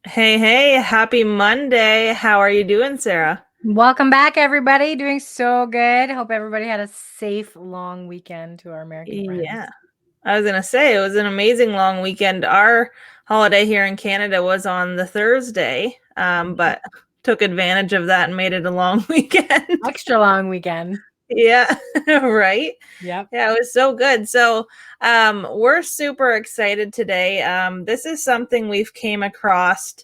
Hey, happy Monday. How are you doing, Sarah? Welcome back, everybody. Doing so good. Hope everybody had a safe, long weekend to our American Yeah, friends. I was gonna say it was an amazing long weekend. Our holiday here in Canada was on the Thursday, Mhm. but took advantage of that and made it a long weekend. Extra long weekend. Yeah, right. Yep. Yeah, it was so good. So, we're super excited today. This is something we've came across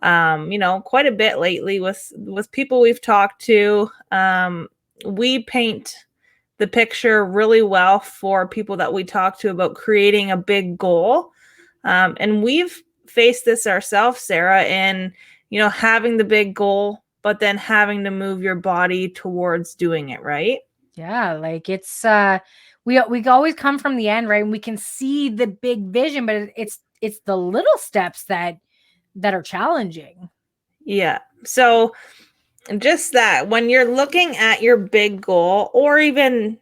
quite a bit lately with people we've talked to. We paint the picture really well for people that we talk to about creating a big goal. And we've faced this ourselves, Sarah, in having the big goal, but then having to move your body towards doing it, right? Yeah, like we always come from the end, right? And we can see the big vision, but it's the little steps that are challenging. Yeah. So just that when you're looking at your big goal, or even,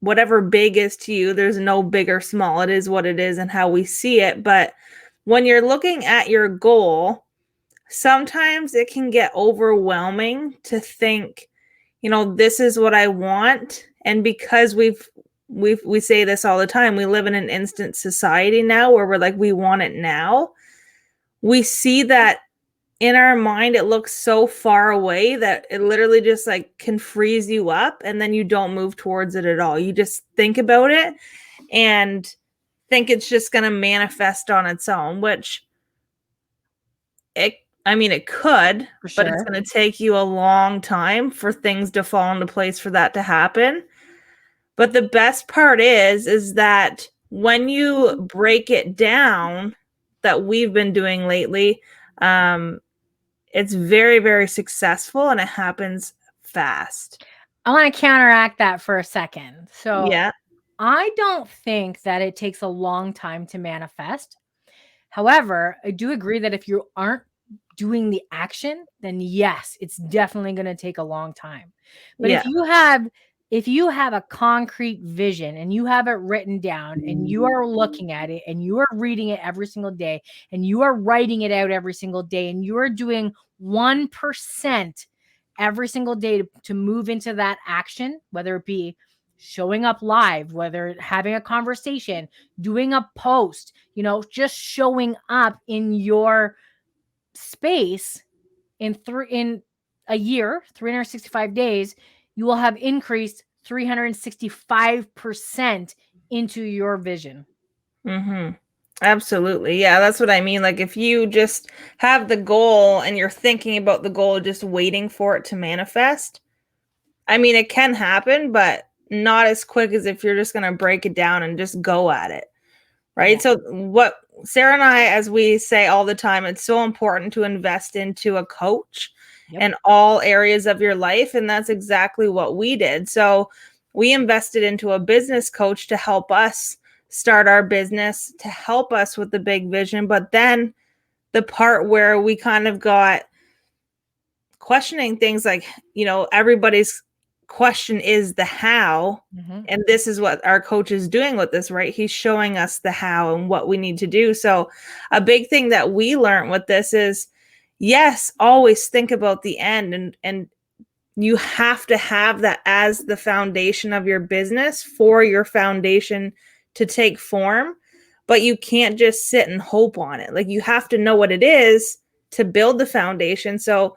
whatever big is to you, there's no big or small. It is what it is and how we see it. But when you're looking at your goal, sometimes it can get overwhelming to think, this is what I want. And because we say this all the time, we live in an instant society now where we're like, we want it now. We see that in our mind it looks so far away that it literally just like can freeze you up, and then you don't move towards it at all. You just think about it and think it's just going to manifest on its own, which it I mean it could, For but it's sure. going to take you a long time for things to fall into place for that to happen. But the best part is that when you break it down, that we've been doing lately, um it's very, very successful and it happens fast. I want to counteract that for a second. So Yeah. I don't think that it takes a long time to manifest. However, I do agree that if you aren't doing the action, then yes, it's definitely going to take a long time. But Yeah. if you have a concrete vision and you have it written down and you are looking at it and you are reading it every single day and you are writing it out every single day and you are doing 1% every single day to move into that action, whether it be showing up live, whether having a conversation, doing a post, just showing up in your space in a year, 365 days, you will have increased 365% into your vision. Mhm. Absolutely. Yeah, that's what I mean. Like if you just have the goal and you're thinking about the goal just waiting for it to manifest, I mean it can happen, but not as quick as if you're just going to break it down and just go at it. Yeah. Right? So what Sarah and I, as we say all the time, it's so important to invest into a coach Yep. in all areas of your life, and that's exactly what we did. So we invested into a business coach to help us start our business, to help us with the big vision, but then the part where we kind of got questioning things like, everybody's question is the how. Mhm. And this is what our coach is doing with this, right? He's showing us the how and what we need to do. So, a big thing that we learned with this is yes, always think about the end, and you have to have that as the foundation of your business for your foundation to take form, but you can't just sit and hope on it. Like you have to know what it is to build the foundation. So,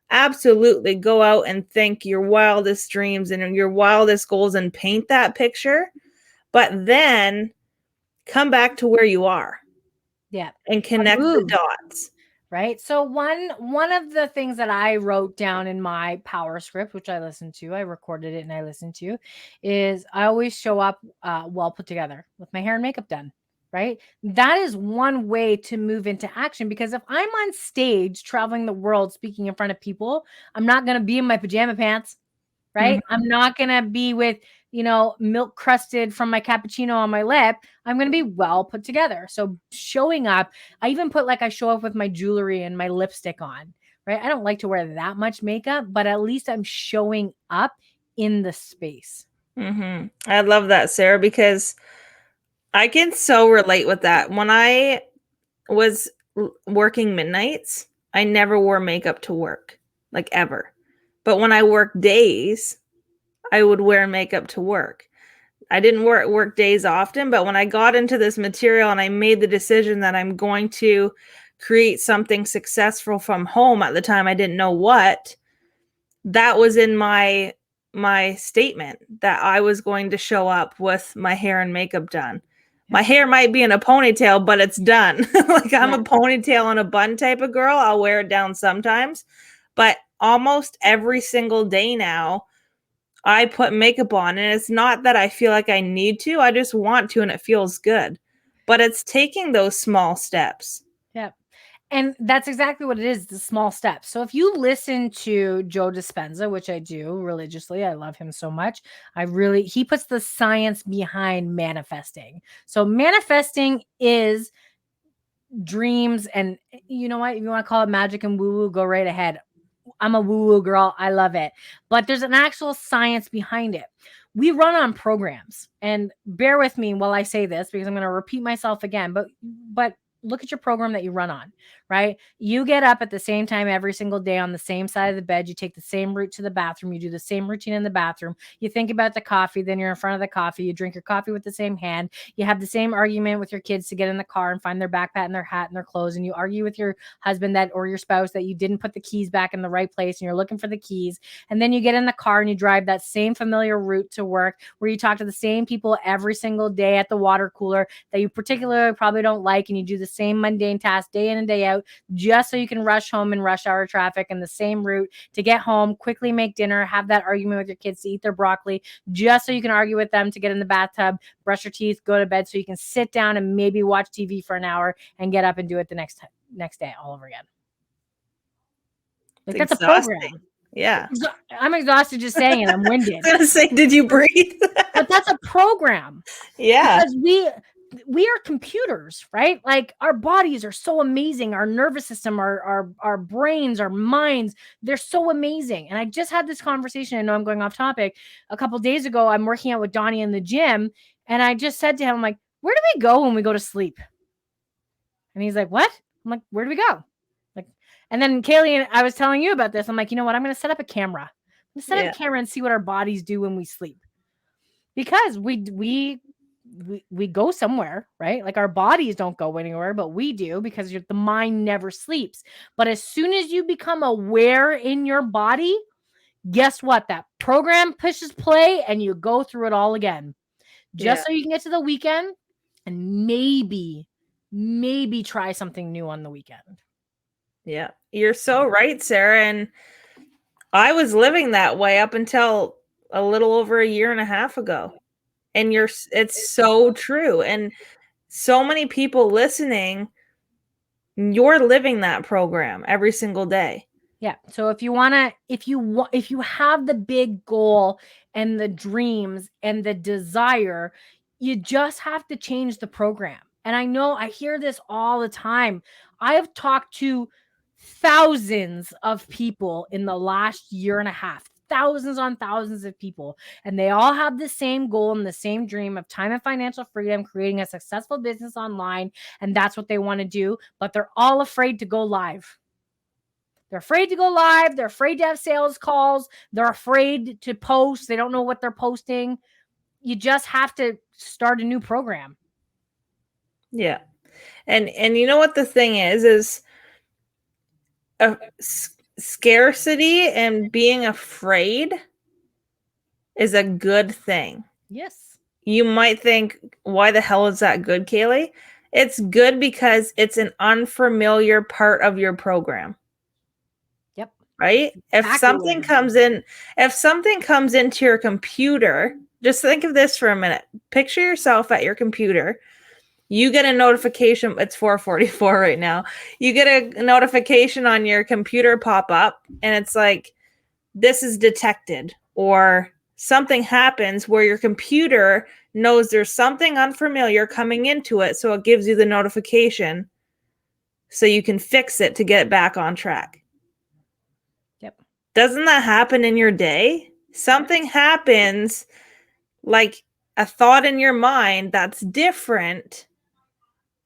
absolutely go out and think your wildest dreams and your wildest goals and paint that picture, but then come back to where you are Yeah. and But connect the move, dots. right? So one of the things that I wrote down in my power script, which I listened to, I recorded it and I listened to, is I always show up well put together with my hair and makeup done. Right. That is one way to move into action because if I'm on stage traveling the world speaking in front of people, I'm not going to be in my pajama pants. Right? Mhm. I'm not gonna be with, milk crusted from my cappuccino on my lip. I'm gonna be well put together. So showing up, I even put like I show up with my jewelry and my lipstick on, right? I don't like to wear that much makeup, but at least I'm showing up in the space. Mhm. I love that, Sarah, because I can so relate with that. When I was working midnights, I never wore makeup to work, like ever. But when I worked days, I would wear makeup to work. I didn't work days often, but when I got into this material and I made the decision that I'm going to create something successful from home, at the time I didn't know what, that was in my statement that I was going to show up with my hair and makeup done. My hair might be in a ponytail, but it's done. Like I'm a ponytail and a bun type of girl. I'll wear it down sometimes, but almost every single day now I put makeup on, and it's not that I feel like I need to. I just want to, and it feels good. But it's taking those small steps. Yep. And that's exactly what it is, the small steps. So if you listen to Joe Dispenza, which I do religiously, I love him so much. He puts the science behind manifesting. So manifesting is dreams, and you know what? If you want to call it magic and woo-woo, go right ahead. I'm a woo-woo girl. I love it. But there's an actual science behind it. We run on programs, and bear with me while I say this because I'm going to repeat myself again, but look at your program that you run on, right? You get up at the same time every single day on the same side of the bed. You take the same route to the bathroom. You do the same routine in the bathroom. You think about the coffee, then you're in front of the coffee. You drink your coffee with the same hand. You have the same argument with your kids to get in the car and find their backpack and their hat and their clothes. And you argue with your husband or your spouse that you didn't put the keys back in the right place and you're looking for the keys. And then you get in the car and you drive that same familiar route to work where you talk to the same people every single day at the water cooler that you particularly probably don't like. And you do the same mundane task day in and day out just so you can rush home in rush hour traffic in the same route to get home, quickly make dinner, have that argument with your kids to eat their broccoli, just so you can argue with them to get in the bathtub, brush your teeth, go to bed so you can sit down and maybe watch TV for an hour and get up and do it the next day all over again. Like, that's a program. Yeah. I'm exhausted just saying it. I'm winded. I was going to say, did you breathe? But that's a program. Yeah. Because we are computers, right? Like, our bodies are so amazing. Our nervous system, our brains, our minds, they're so amazing. And I just had this conversation. I know I'm going off topic. A couple days ago, I'm working out with Donnie in the gym. And I just said to him, I'm like, where do we go when we go to sleep? And he's like, what? I'm like, where do we go? Like, and then Kaylee, I was telling you about this. I'm like, you know what? I'm going to set up a camera. I'm going to set up a camera and see what our bodies do when we sleep. Because we go somewhere, right? Like, our bodies don't go anywhere, but we do, because the mind never sleeps. But as soon as you become aware in your body, guess what? That program pushes play and you go through it all again. Just so you can get to the weekend and maybe try something new on the weekend. Yeah, you're so right, Sarah. And I was living that way up until a little over a year and a half ago. And it's so true. And so many people listening, you're living that program every single day. Yeah. So if you have the big goal and the dreams and the desire, you just have to change the program. And I know I hear this all the time. I have talked to thousands of people in the last year and a half, thousands on thousands of people, and they all have the same goal and the same dream of time and financial freedom, creating a successful business online. And that's what they want to do, but they're all afraid to go live. They're afraid to go live. They're afraid to have sales calls. They're afraid to post. They don't know what they're posting. You just have to start a new program. Yeah. And you know what the thing is scarcity and being afraid is a good thing. Yes. You might think, why the hell is that good, Kaylee? It's good because it's an unfamiliar part of your program. Yep. Right? If something comes into your computer, just think of this for a minute. Picture yourself at your computer. You get a notification. It's 4:44 right now. You get a notification on your computer pop up, and it's like, this is detected, or something happens where your computer knows there's something unfamiliar coming into it. So it gives you the notification so you can fix it to get back on track. Yep. Doesn't that happen in your day? Something happens, like a thought in your mind that's different,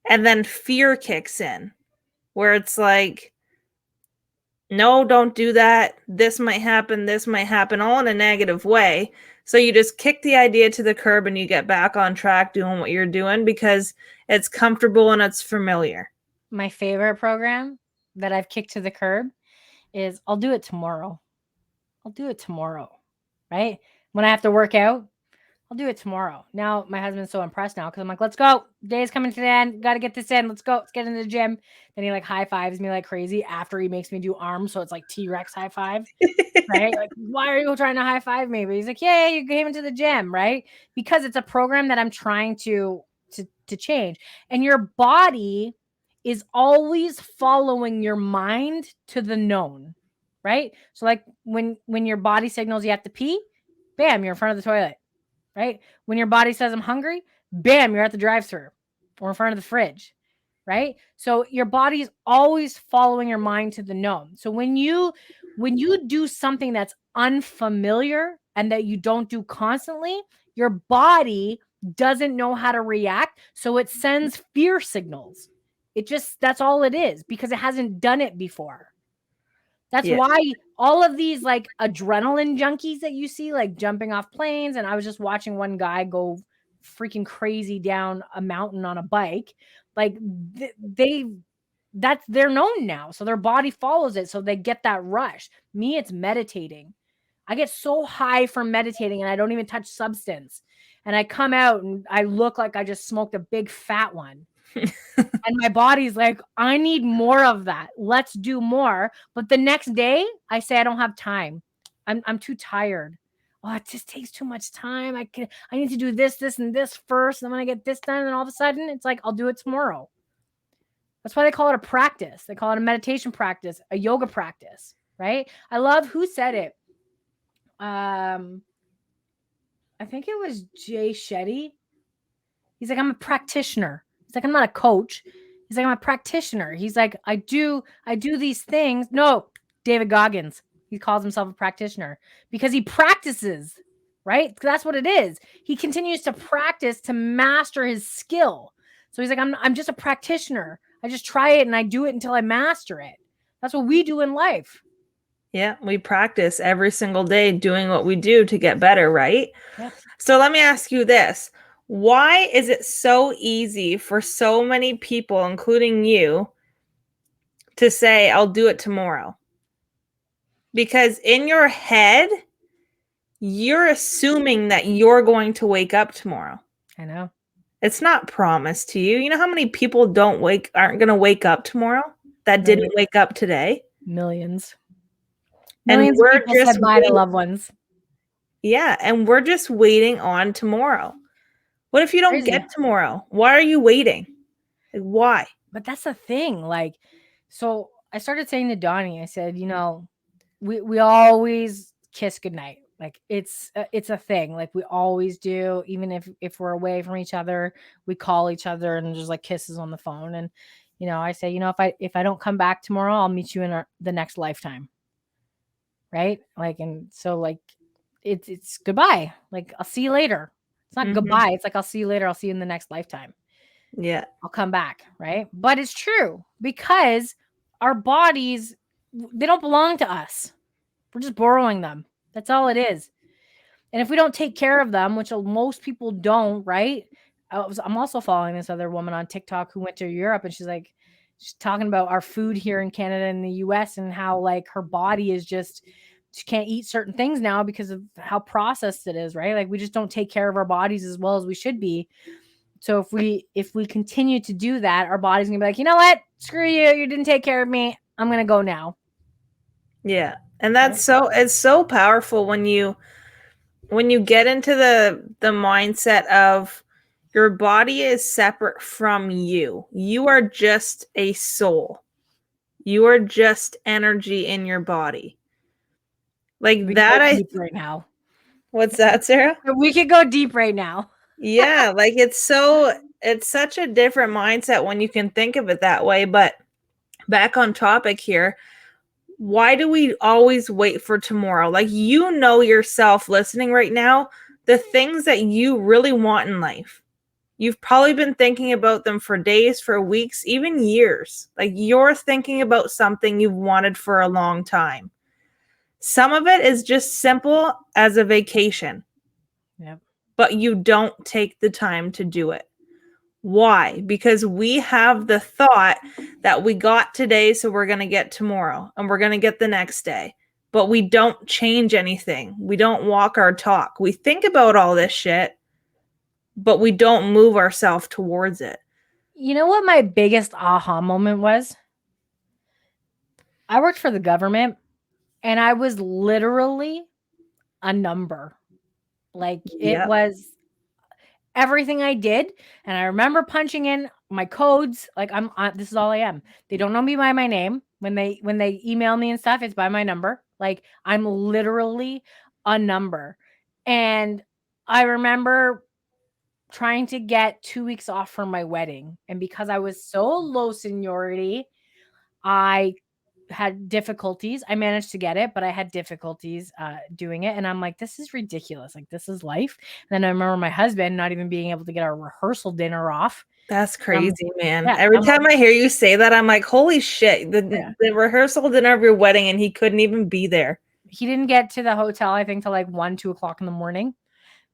and then fear kicks in. where it's like, no, don't do that. This might happen, all in a negative way. So you just kick the idea to the curb and you get back on track doing what you're doing because it's comfortable and it's familiar. My favorite program that I've kicked to the curb is I'll do it tomorrow. I'll do it tomorrow, right? When I have to work out, I'll do it tomorrow. Now my husband's so impressed now because I'm like, let's go. Day's coming to the end. Got to get this in. Let's go. Let's get in the gym. Then he like high fives me like crazy after he makes me do arms. So it's like T-Rex high five, right? Like, why are you trying to high five me? But he's like, yeah, you came into the gym, right? Because it's a program that I'm trying to change. And your body is always following your mind to the known, right? So like when your body signals you have to pee, bam, you're in front of the toilet. Right? When your body says I'm hungry, bam, you're at the drive-thru or in front of the fridge, right? So your body's always following your mind to the known. So when you do something that's unfamiliar and that you don't do constantly, your body doesn't know how to react, so it sends fear signals. That's all it is because it hasn't done it before. That's why all of these like adrenaline junkies that you see like jumping off planes, and I was just watching one guy go freaking crazy down a mountain on a bike. Like they're known now. So their body follows it. So they get that rush. Me, it's meditating. I get so high from meditating and I don't even touch substance. And I come out and I look like I just smoked a big fat one. And my body's like, I need more of that. Let's do more. But the next day, I say I don't have time. I'm too tired. Oh, it just takes too much time. I need to do this, and this first. And then when I get this done, and all of a sudden, it's like I'll do it tomorrow. That's why they call it a practice. They call it a meditation practice, a yoga practice, right? I love who said it. I think it was Jay Shetty. He's like, I'm a practitioner. He's like, I'm not a coach. He's like, I'm a practitioner. He's like, I do these things. No, David Goggins. He calls himself a practitioner because he practices, right? That's what it is. He continues to practice to master his skill. So he's like, I'm just a practitioner. I just try it and I do it until I master it. That's what we do in life. Yeah, we practice every single day doing what we do to get better, right? Yeah. So let me ask you this. Why is it so easy for so many people, including you, to say, I'll do it tomorrow? Because in your head, you're assuming that you're going to wake up tomorrow. I know. It's not promised to you. You know how many people aren't going to wake up tomorrow that didn't wake up today? Millions. And we're of people just said bye to loved ones. Yeah, and we're just waiting on tomorrow. What if you don't get tomorrow? Why are you waiting? Like, why? But that's the thing. Like, so I started saying to Donnie, I said, you know, we always kiss goodnight. Like it's a thing. Like we always do. Even if we're away from each other, we call each other and just like kisses on the phone. And you know, I say, you know, if I don't come back tomorrow, I'll meet you in the next lifetime. Right? Like, and so like it's goodbye. Like I'll see you later. It's not goodbye. It's like, I'll see you later. I'll see you in the next lifetime. Yeah. I'll come back. Right. But it's true because our bodies, they don't belong to us. We're just borrowing them. That's all it is. And if we don't take care of them, which most people don't, right? I'm also following this other woman on TikTok who went to Europe and she's talking about our food here in Canada and the US and how like her body is just, she can't eat certain things now because of how processed it is, right? Like we just don't take care of our bodies as well as we should be. So if we continue to do that, our body's gonna be like, you know what? Screw you. You didn't take care of me. I'm gonna go now. Yeah. And it's so powerful when you get into the mindset of your body is separate from you. You are just a soul. You are just energy in your body. Like we that deep right now. What's that, Sarah? We could go deep right now. Yeah, like it's such a different mindset when you can think of it that way. But back on topic here, why do we always wait for tomorrow? Like, you know yourself listening right now, the things that you really want in life. You've probably been thinking about them for days, for weeks, even years. Like you're thinking about something you've wanted for a long time. Some of it is just simple as a vacation. Yep. But you don't take the time to do it. Why? Because we have the thought that we got today, so we're going to get tomorrow and we're going to get the next day. But we don't change anything. We don't walk our talk. We think about all this shit, but we don't move ourselves towards it. You know what my biggest aha moment was? I worked for the government and I was literally a number. Like it was everything I did. And I remember punching in my codes. Like this is all I am. They don't know me by my name. When they email me and stuff, it's by my number. Like I'm literally a number. And I remember trying to get 2 weeks off from my wedding. And because I was so low seniority, I had difficulties. I managed to get it, but I had difficulties doing it. And I'm like, this is ridiculous. Like, this is life. And then I remember my husband not even being able to get our rehearsal dinner off. That's crazy, man. Yeah, Every time I hear you say that, I'm like, holy shit. The rehearsal dinner of your wedding, and he couldn't even be there. He didn't get to the hotel, I think, till like 1, 2 o'clock in the morning.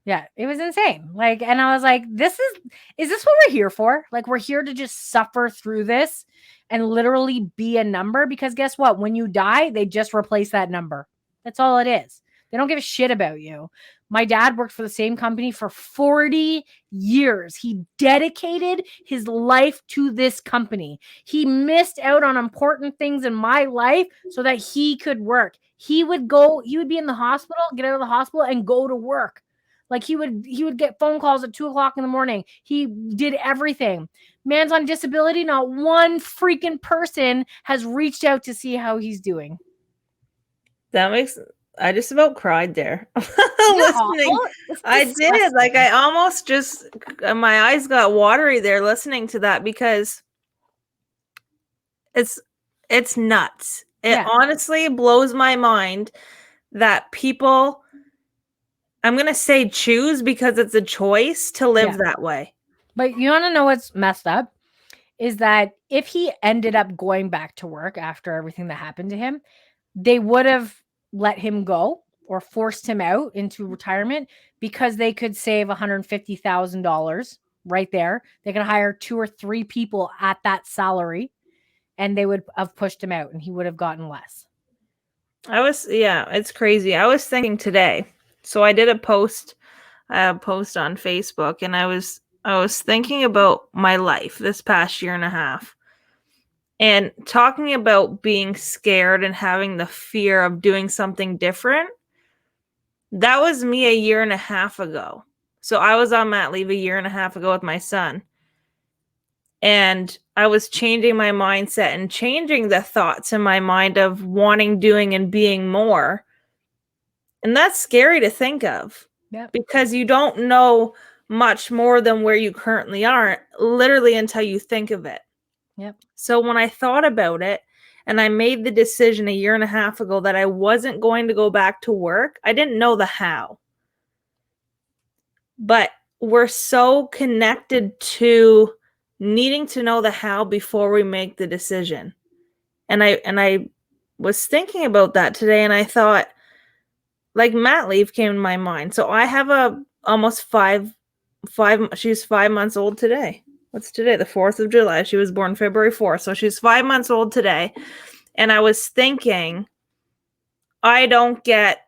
Yeah, it was insane. Like, and I was like, is this what we're here for? Like, we're here to just suffer through this and literally be a number, because guess what? When you die, they just replace that number. That's all it is. They don't give a shit about you. My dad worked for the same company for 40 years. He dedicated his life to this company. He missed out on important things in my life so that he could work. He would be in the hospital, get out of the hospital and go to work. Like he would get phone calls at 2 o'clock in the morning. He did everything. Man's on disability. Not one freaking person has reached out to see how he's doing. I just about cried there. Listening. I did. Like I almost my eyes got watery there listening to that, because it's nuts. It honestly blows my mind that people, I'm going to say choose, because it's a choice to live that way. But you want to know what's messed up? Is that if he ended up going back to work after everything that happened to him, they would have let him go or forced him out into retirement, because they could save $150,000 right there. They could hire 2 or 3 people at that salary, and they would have pushed him out and he would have gotten less. It's crazy. I was thinking today. So I did a post on Facebook, and I was thinking about my life this past year and a half, and talking about being scared and having the fear of doing something different. That was me a year and a half ago. So I was on mat leave a year and a half ago with my son. And I was changing my mindset and changing the thoughts in my mind of wanting, doing, and being more. And that's scary to think of, because you don't know much more than where you currently are, literally, until you think of it. Yep. So when I thought about it, and I made the decision a year and a half ago that I wasn't going to go back to work, I didn't know the how. But we're so connected to needing to know the how before we make the decision. And I was thinking about that today, and I thought, like, mat leave came to my mind. So I have she's 5 months old today. What's today? The 4th of July. She was born February 4th. So she's 5 months old today. And I was thinking, I don't get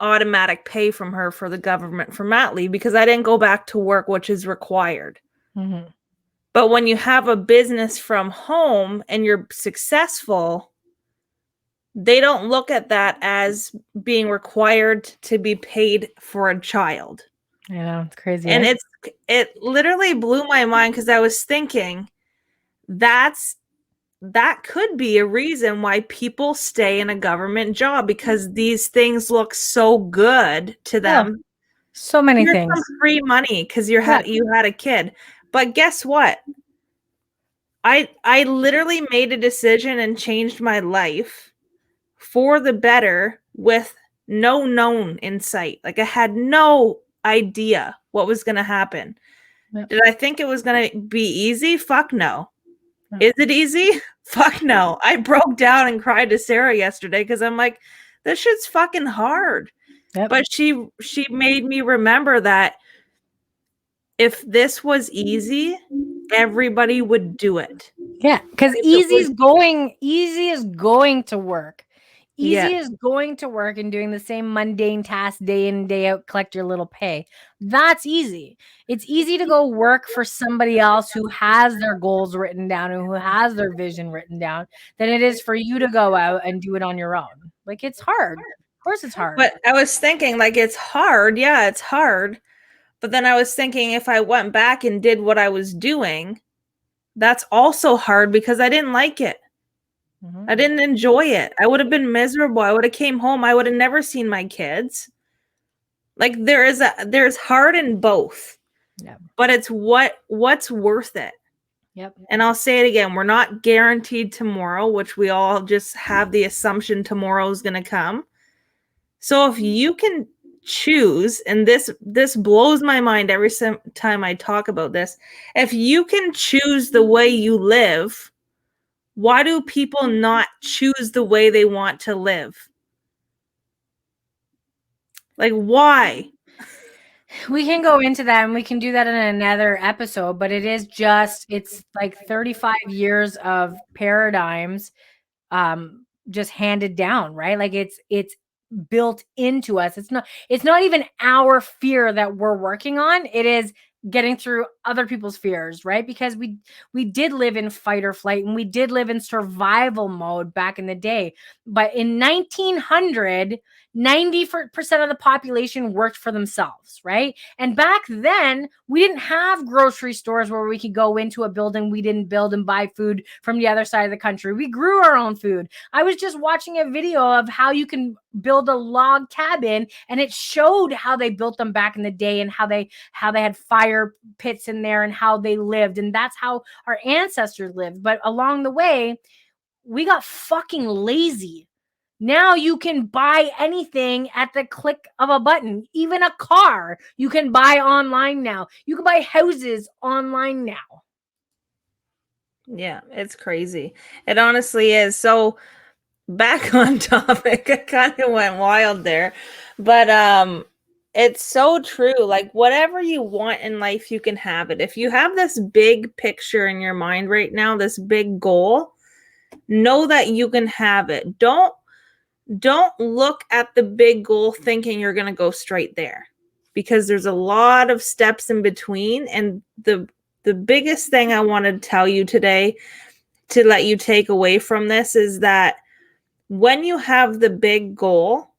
automatic pay from her for the government for mat leave, because I didn't go back to work, which is required. Mm-hmm. But when you have a business from home and you're successful, they don't look at that as being required to be paid for a child. I know, it's crazy. And it literally blew my mind, because I was thinking that could be a reason why people stay in a government job, because these things look so good to them. So many things. Some free money because you had a kid. But guess what? I literally made a decision and changed my life for the better with no known insight. Like, I had no idea what was going to happen. Yep. Did I think it was going to be easy? Fuck no. Yep. Is it easy? Fuck no. I broke down and cried to Sarah yesterday because I'm like, this shit's fucking hard. Yep. But she made me remember that if this was easy, everybody would do it. Yeah, because easy is going to work. Easy is going to work and doing the same mundane tasks day in, day out, collect your little pay. That's easy. It's easy to go work for somebody else who has their goals written down and who has their vision written down than it is for you to go out and do it on your own. Like, it's hard. Of course it's hard. But I was thinking, like, it's hard. Yeah, it's hard. But then I was thinking if I went back and did what I was doing, that's also hard because I didn't like it. I didn't enjoy it. I would have been miserable. I would have came home. I would have never seen my kids. Like, there's hard in both. Yep. But it's what's worth it. Yep. And I'll say it again, we're not guaranteed tomorrow, which we all just have the assumption tomorrow is going to come. So if you can choose, and this blows my mind every time I talk about this, if you can choose the way you live, why do people not choose the way they want to live? Like, why? We can go into that and we can do that in another episode, but it's like 35 years of paradigms just handed down, right? Like it's built into us. It's not even our fear that we're working on. It is getting through other people's fears, right? Because we did live in fight or flight and we did live in survival mode back in the day. But in 1900, 90% of the population worked for themselves, right? And back then, we didn't have grocery stores where we could go into a building we didn't build and buy food from the other side of the country. We grew our own food. I was just watching a video of how you can build a log cabin, and it showed how they built them back in the day and how they had fire pits in there and how they lived. And that's how our ancestors lived. But along the way, we got fucking lazy. Now you can buy anything at the click of a button, even a car you can buy online now. You can buy houses online now. Yeah, it's crazy. It honestly is. So back on topic, I kind of went wild there, but it's so true. Like, whatever you want in life, you can have it. If you have this big picture in your mind right now, this big goal, know that you can have it. Don't look at the big goal thinking you're going to go straight there, because there's a lot of steps in between. And the biggest thing I want to tell you today to let you take away from this is that when you have the big goal,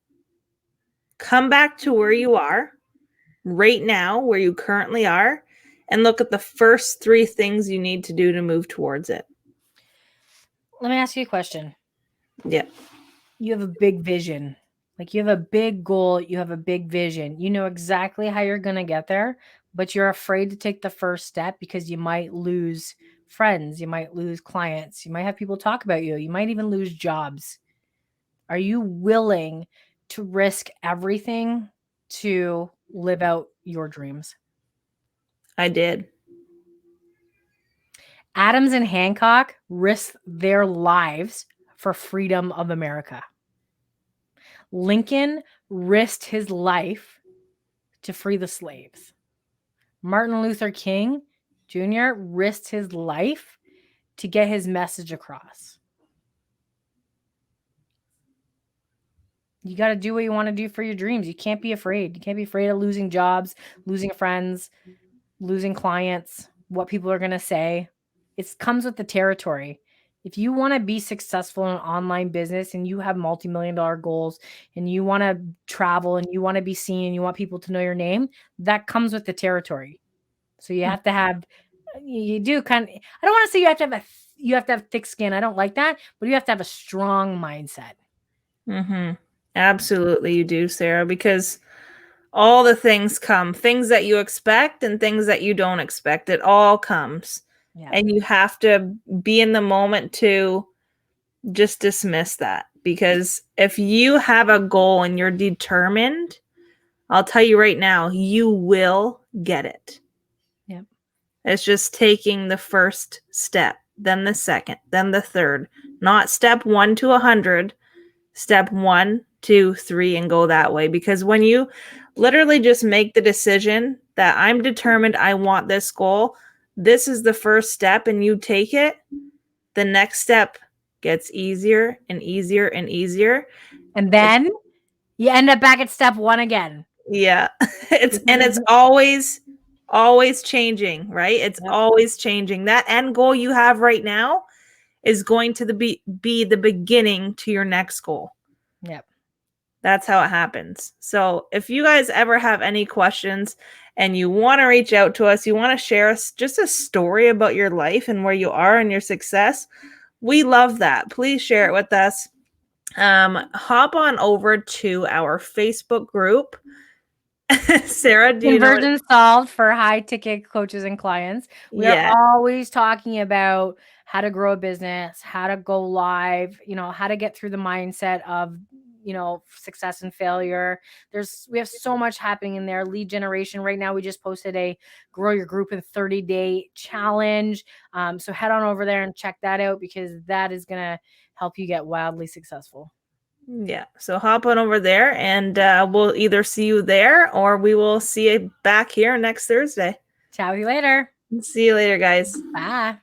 come back to where you are right now, where you currently are, and look at the first 3 things you need to do to move towards it. Let me ask you a question. Yeah. You have a big vision. Like, you have a big goal, you have a big vision. You know exactly how you're going to get there, but you're afraid to take the first step because you might lose friends, you might lose clients, you might have people talk about you, you might even lose jobs. Are you willing to risk everything to live out your dreams? I did. Adams and Hancock risked their lives for freedom of America. Lincoln risked his life to free the slaves. Martin Luther King Jr. risked his life to get his message across. You got to do what you want to do for your dreams. You can't be afraid. You can't be afraid of losing jobs, losing friends, losing clients, what people are going to say. It comes with the territory. If you want to be successful in an online business and you have multi-million-dollar goals and you want to travel and you want to be seen and you want people to know your name, that comes with the territory. So you have to have, you do kind of, I don't want to say you have to have thick skin. I don't like that, but you have to have a strong mindset. Mm-hmm. Absolutely, you do, Sarah, because all the things come, things that you expect and things that you don't expect. It all comes. Yeah. And you have to be in the moment to just dismiss that, because if you have a goal and you're determined, I'll tell you right now, you will get it. Yep. It's just taking the first step, then the second, then the third. Not step 1 to 100, step 1, 2, 3, and go that way. Because when you literally just make the decision that I'm determined I want this goal, this is the first step, and you take it, the next step gets easier and easier and easier. And then you end up back at step 1 again. Yeah. It's always changing, right? It's always changing. That end goal you have right now is going to be the beginning to your next goal. Yep. That's how it happens. So if you guys ever have any questions and you want to reach out to us, you want to share us just a story about your life and where you are and your success, we love that. Please share it with us. Hop on over to our Facebook group. Sarah, do you know Conversion solved for high ticket coaches and clients. We Yeah. are always talking about how to grow a business, how to go live, how to get through the mindset of, success and failure. We have so much happening in there. Lead generation. Right now, we just posted a grow your group in 30-day challenge. So head on over there and check that out, because that is going to help you get wildly successful. Yeah. So hop on over there, and we'll either see you there or we will see you back here next Thursday. Ciao you later. See you later, guys. Bye.